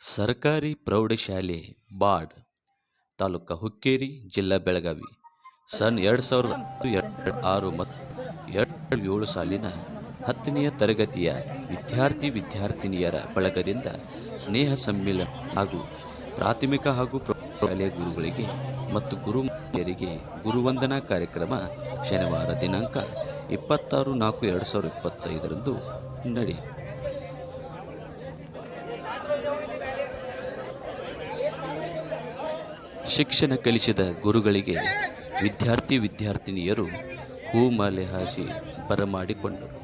ಸರ್ಕಾರಿ ಪ್ರೌಢಶಾಲೆ ಬಾಡ್ ತಾಲೂಕು ಹುಕ್ಕೇರಿ ಜಿಲ್ಲಾ ಬೆಳಗಾವಿ ಸನ್ 2006 ಮತ್ತು 2007 ಸಾಲಿನ 10ನೇ ತರಗತಿಯ ವಿದ್ಯಾರ್ಥಿನಿಯರ ಬಳಗದಿಂದ ಸ್ನೇಹ ಸಮ್ಮೇಳನ ಹಾಗೂ ಪ್ರಾಥಮಿಕ ಹಾಗೂ ಪ್ರೌಢಶಾಲೆಯ ಗುರುಗಳಿಗೆ ಮತ್ತು ಗುರುಮಾತೆಯರಿಗೆ ಗುರುವಂದನಾ ಕಾರ್ಯಕ್ರಮ ಶನಿವಾರ ದಿನಾಂಕ 26/4/2025 ನಡೆಯಿತು. ಶಿಕ್ಷಣ ಕಲಿಸಿದ ಗುರುಗಳಿಗೆ ವಿದ್ಯಾರ್ಥಿನಿಯರು ಹೂಮಾಲೆ ಹಾಸಿ ಬರಮಾಡಿಕೊಂಡರು.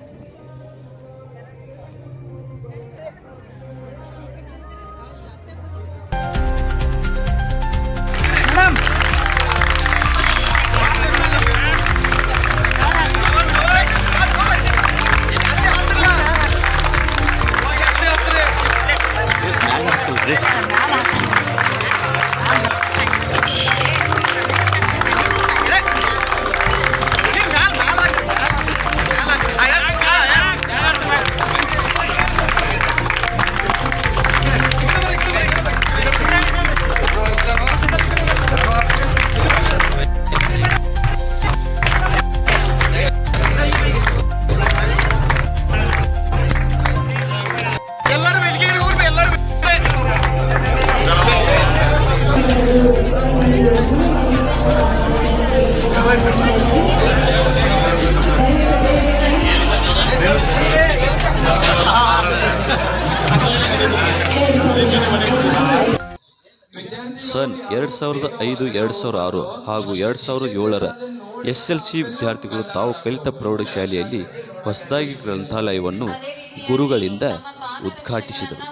ಸನ್ 2005-2006 ಹಾಗೂ 2007ರ SLC ವಿದ್ಯಾರ್ಥಿಗಳು ತಾವು ಕಲಿತ ಪ್ರೌಢಶಾಲೆಯಲ್ಲಿ ಹೊಸದಾಗಿ ಗ್ರಂಥಾಲಯವನ್ನು ಗುರುಗಳಿಂದ ಉದ್ಘಾಟಿಸಿದರು.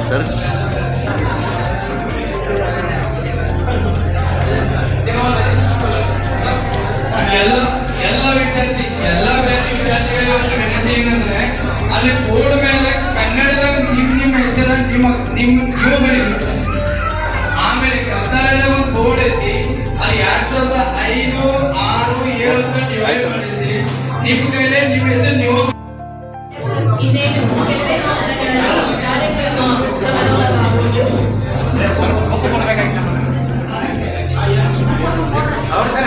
ಸರ್ ಎಲ್ಲ ಬ್ಯಾಚ್ ವಿದ್ಯಾರ್ಥಿಗಳಿಗೆ ಒಂದು ವಿನಂತಿ ಏನಂದ್ರೆ ಅಲ್ಲಿ ಬೋರ್ಡ್ ಮೇಲೆ ಕನ್ನಡದಾಗ ನಿಮ್ಮ ಹೆಸರ ನೀವು ಬರೀಬೇಕು. ಆಮೇಲೆ ಗ್ರಂಥಾಲಯದಾಗ ಒಂದು ಬೋರ್ಡ್ ಐತಿ, ಅಲ್ಲಿ 2005, 6, 7 ಡಿವೈಡ್ ಮಾಡಿದ್ರಿ. ನಿಮ್ಮ ಕೈಲೇ ನಿಮ್ಮ ಹೆಸರು ನೀವು ಅವ್ರ ಸರ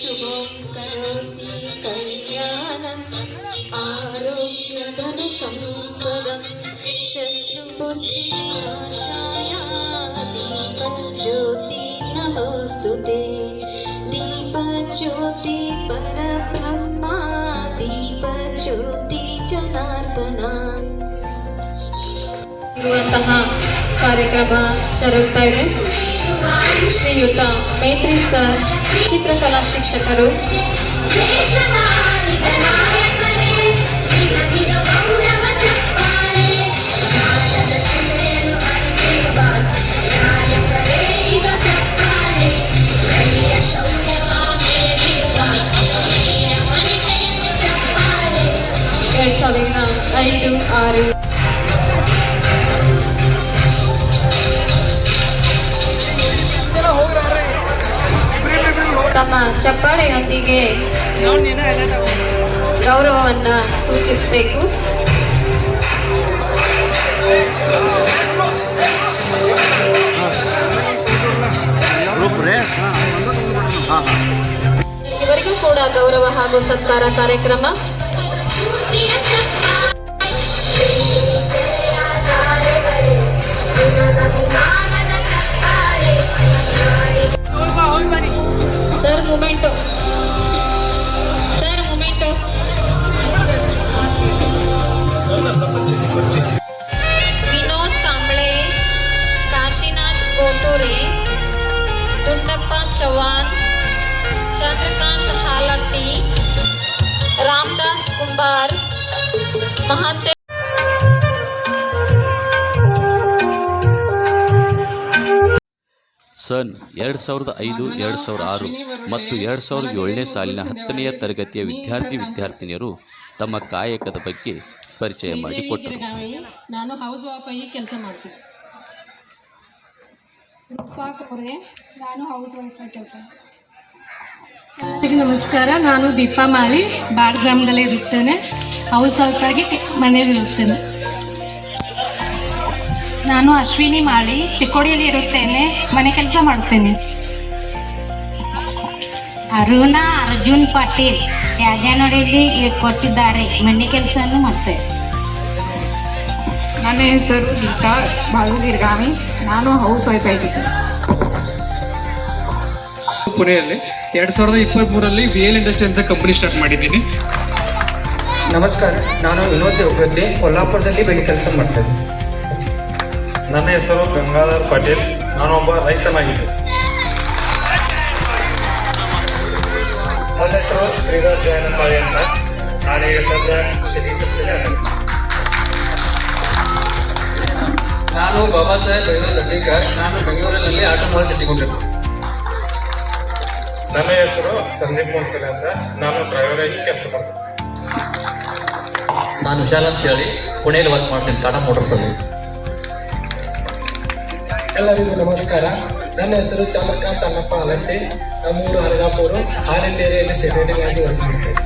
ಶುಭಂ ಕರೋತಿ ಕಲ್ಯಾಣಂ ಆರೋಗ್ಯಧನ ಸಂಪದಂ ಶತ್ರುಬುದ್ಧಿ ವಿನಾಶಾಯ ದೀಪಜ್ಯೋತಿ ನಮೋಸ್ತುತೆ ದೀಪಜ್ಯೋತಿ ಪರಬ್ರಹ್ಮ ದೀಪಜ್ಯೋತಿ ಜನಾರ್ದನ ಇರುವಂತಹ ಕಾರ್ಯಕ್ರಮ ಜರುಗ್ತಾ ಇದೆ. ಶ್ರೀಯುತ ಮೈತ್ರಿ ಸರ್ ಚಿತ್ರಕಲಾ ಶಿಕ್ಷಕರು. ಐದು ಆರು ತಮ್ಮ ಚಪ್ಪಾಳೆಯೊಂದಿಗೆ ಗೌರವವನ್ನು ಸೂಚಿಸಬೇಕು. ಇವರಿಗೂ ಕೂಡ ಗೌರವ ಹಾಗೂ ಸತ್ಕಾರ ಕಾರ್ಯಕ್ರಮ. Sir moment, sir moment. Vinod Kamble, Kashinath Goture, Dundappa Chavan, Chandrakant Halatti, Ramdas Kumbar, Mahante. ಸನ್ 2005, 2006 ಮತ್ತು 2007ನೇ ಸಾಲಿನ 10ನೇ ತರಗತಿಯ ವಿದ್ಯಾರ್ಥಿನಿಯರು ತಮ್ಮ ಕಾಯಕದ ಬಗ್ಗೆ ಪರಿಚಯ ಮಾಡಿಕೊಟ್ಟರು. ನಾನು ಹೌಸ್ ವೈಫ್ ಆಗಿ ಕೆಲಸ ಮಾಡ್ತೀನಿ. ನಾನು ಹೌಸ್ ವೈಫ್ ಆಗಿ ಕೆಲಸ. ಎಲ್ಲರಿಗೂ ನಮಸ್ಕಾರ. ನಾನು ದೀಪಾ ಮಾಳಿ, ಬಾಡ್ಗ್ರಾಮದಲ್ಲೇ ಇರುತ್ತೇನೆ. ಹೌಸ್ ವೈಫ್ ಆಗಿ ಮನೆಯಲ್ಲಿ ಇರುತ್ತೇನೆ. ನಾನು ಅಶ್ವಿನಿ ಮಾಳಿ, ಚಿಕ್ಕೋಡಿಯಲ್ಲಿ ಇರುತ್ತೇನೆ, ಮನೆ ಕೆಲಸ ಮಾಡುತ್ತೇನೆ. ಅರುಣಾ ಅರ್ಜುನ್ ಪಾಟೀಲ್, ಯಾಜನಹಳ್ಳಿಯಲ್ಲಿ ಕೊಟ್ಟಿದ್ದಾರೆ, ಮನೆ ಕೆಲಸನೂ ಮಾಡ್ತೇವೆ. ನನ್ನ ಹೆಸರು ಗೀತಾ ಬಾಳುಗಿರ್ಗಾಮಿ, ನಾನು ಹೌಸ್ ವೈಫ್ ಆಗಿದ್ದೆ. ಪುಣೆಯಲ್ಲಿ 2023ರಲ್ಲಿ VL ಇಂಡಸ್ಟ್ರಿ ಅಂತ ಕಂಪನಿ ಸ್ಟಾರ್ಟ್ ಮಾಡಿದ್ದೀನಿ. ನಮಸ್ಕಾರ, ನಾನು ವಿನೋದ್ ದೇವಕೃತಿ, ಕೊಲ್ಲಾಪುರದಲ್ಲಿ ಬೆಳೆ ಕೆಲಸ ಮಾಡ್ತೇನೆ. ನನ್ನ ಹೆಸರು ಗಂಗಾಧರ್ ಪಾಟೀಲ್, ನಾನೊಬ್ಬ ರೈತನಾಗಿದ್ದೆ. ನನ್ನ ಹೆಸರು ಶ್ರೀಧರ್ ಜಯನಪಾಳಿ ಅಂತ, ನಾನೀಗ ಸದ್ಯ ಶ್ರೀಕೃಷ್ಣ. ನಾನು ಬಾಬಾ ಸಾಹೇಬ್ ಭೈರವ್ ದಡ್ಡಿಕರ್, ನಾನು ಬೆಂಗಳೂರಿನಲ್ಲಿ ಆಟೋಮೊಬೈಲ್ಸ್ ಇಟ್ಟುಕೊಂಡಿದ್ದೆ. ನನ್ನ ಹೆಸರು ಸಂದೀಪ್ ಮುಂತಲೆ ಅಂತ, ನಾನು ಡ್ರೈವರ್ ಆಗಿ ಕೆಲಸ ಮಾಡ್ತೀನಿ. ನಾನು ವಿಶಾಲ್ ಅಂತ ಹೇಳಿ ಪುಣೆಯಲ್ಲಿ ವರ್ಕ್ ಮಾಡ್ತೀನಿ, ಟಾಟಾ ಮೋಟರ್ಸಲ್ಲಿ. ಎಲ್ಲರಿಗೂ ನಮಸ್ಕಾರ. ನನ್ನ ಹೆಸರು ಚಂದ್ರಕಾಂತ್ ಅಣ್ಣಪ್ಪ ಅಲಂಟಿ, ನಮ್ಮೂರು ಹರಗಾಪುರು, ಹಾಲಿಂಡ್ ಏರಿಯಲ್ಲಿ ಸೆಕ್ರೆಟರಿ ಆಗಿ ವರ್ಕ್ ಮಾಡ್ತೇವೆ.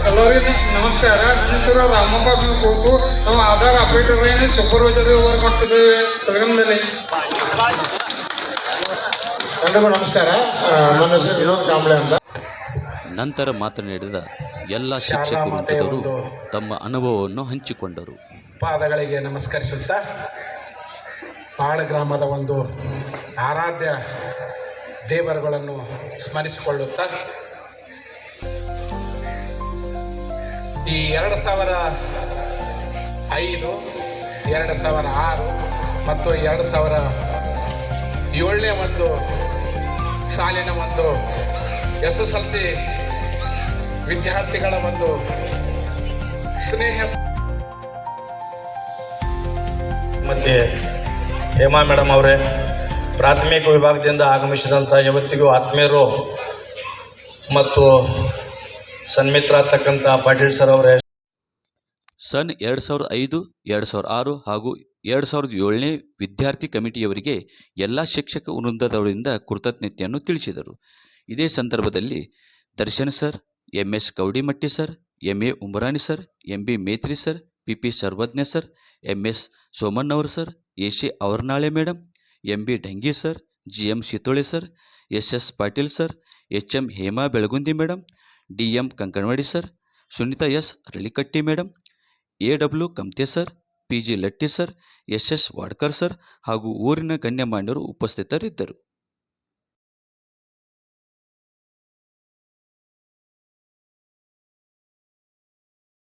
ಎಲ್ಲರಿಗೂ ನಮಸ್ಕಾರ. ನನ್ನ ಹೆಸರು ರಾಮಪ್ಪ ಕೂತು, ನಾವು ಆಧಾರ್ ಆಪರೇಟರ್ ಆಗಿ ಸೂಪರ್ವೈಸರ್ ವರ್ಕ್ ಮಾಡ್ತಿದ್ದೇವೆ ಬೆಳಗಾಂದಲ್ಲಿ. ಎಲ್ರಿಗೂ ನಮಸ್ಕಾರ, ನನ್ನ ಹೆಸರು ವಿನೋದ್ ಕಾಂಬ್ಳೆ ಅಂತ. ನಂತರ ಮಾತನಾಡಿದ ಎಲ್ಲ ಶಿಕ್ಷಕರು ವೃಂದದವರು ತಮ್ಮ ಅನುಭವವನ್ನು ಹಂಚಿಕೊಂಡರು. ಪಾದಗಳಿಗೆ ನಮಸ್ಕರಿಸುತ್ತಾ ಬಾಳ ಗ್ರಾಮದ ಒಂದು ಆರಾಧ್ಯ ದೇವರುಗಳನ್ನು ಸ್ಮರಿಸಿಕೊಳ್ಳುತ್ತಾ ಈ 2005, 2006 ಮತ್ತು 2007ನೇ ಒಂದು ಸಾಲಿನ ಒಂದು SSLC ವಿದ್ಯಾರ್ಥಿಗಳ ಒಂದು ಸ್ನೇಹ ಮತ್ತು ಹೇಮಾ ಮೇಡಮ್ ಅವರೇ, ಪ್ರಾಥಮಿಕ ವಿಭಾಗದಿಂದ ಆಗಮಿಸಿದಂಥ ಯಾವತ್ತಿಗೂ ಆತ್ಮೀಯರು ಮತ್ತು ಸನ್ಮಿತ್ರ ಆಗ್ತಕ್ಕಂಥ ಪಾಟೀಲ್ ಸರ್ ಅವರೇ. ಸನ್ 2005, 2006 ಹಾಗೂ 2007ನೇ ವಿದ್ಯಾರ್ಥಿ ಕಮಿಟಿಯವರಿಗೆ ಎಲ್ಲ ಶಿಕ್ಷಕ ವೃಂದದವರಿಂದ ಕೃತಜ್ಞತೆಯನ್ನು ತಿಳಿಸಿದರು. ಇದೇ ಸಂದರ್ಭದಲ್ಲಿ Darshan sir, MS Kaudimatti sir, MA Umarani sir, MB Metri sir, PP Sarvajna sir, MS Somannavar sir, AC Avarnale madam, MB Dhangi sir, GM Shitole sir, SS Patil sir, HM Hema Belagundi madam, DM Kankanawadi sir, Sunita S Aralikatti madam, AW Kamte sir, PG Latti sir, SS Wadkar sir ಹಾಗೂ ಊರಿನ ಗಣ್ಯಮಾನ್ಯರು ಉಪಸ್ಥಿತರಿದ್ದರು.